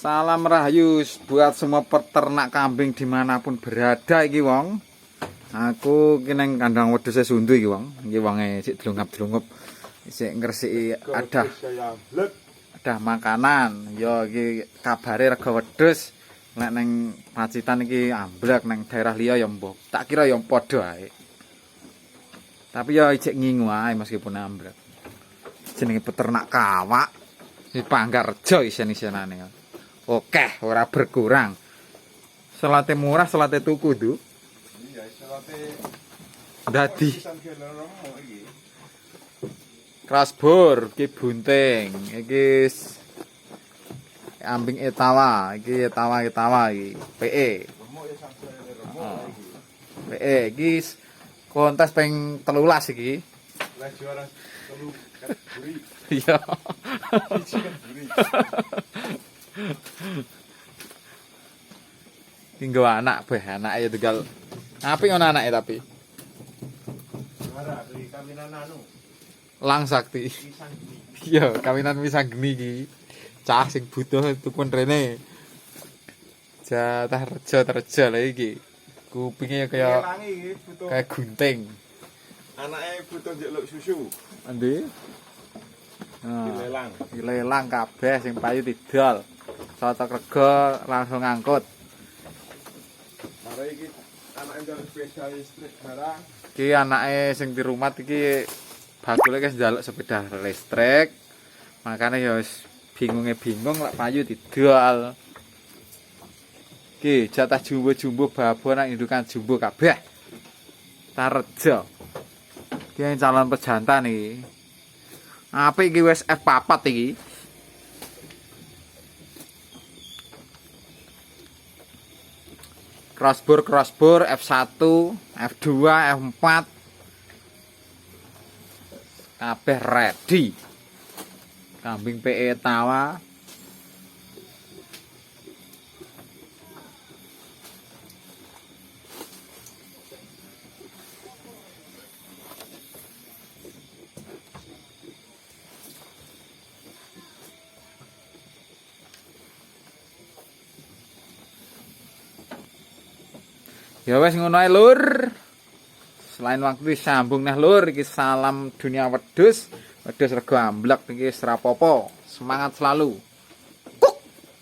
Salam rahayu buat semua peternak kambing dimanapun berada iki wong. Aku ki nang kandang wedhus Sundu iki wong. Iki wonge sik dlungap-dlunggup. Sik ngresiki ada makanan. Ya iki kabare rega wedhus. Nek nang Pacitan iki amblek, nang daerah liya ya mbok. Tak kira ya padha ae. Tapi ya ijek ngingu ae meskipun amblek. Jenenge peternak kawak. Di Panggarjo isen-isenane. Oke, ora berkurang. Selate murah, selate tuku, Du. Iya, selate Dadi Krasbur, iki bunting, iki ambing etawa, iki etawa iki, PE. PE iki kontes ping 13 iki. lah juara 3 kategori. Iya. Tinggal anak beh, anake tegal. Apik ngono anake tapi. Juara dari kawinan anu. Lang sakti. Pisang gini. Iya, kawinan Wisanggeni iki. Cah sing butuh tukun rene. Jatah rejo lha iki. Kupinge kaya Langi butuh. kayak gunting. Anake butuh njaluk susu. Endi? Dilelang. Dilelang kabeh sing payu didol. Cocok rego langsung ngangkut. Mare iki anake njaluk sepeda listrik barang. Iki anake sing di rumah iki bakule wis njaluk sepeda listrik. Makane ya wis bingung lek payu didol. Iki jatah jumbo-jumbo babon nang indukan jumbo kabeh. Tarejo. Iki yang calon pejantan iki. Apik iki wis F4 iki. Crossbur F1, F2, F4. Kabeh ready. Kambing PE tawa. Ya wes ngono ae lur. Selain waktu sambung neh lur, iki salam dunia wedhus. Wedhus rego amblek iki ora apa-apa. Semangat selalu.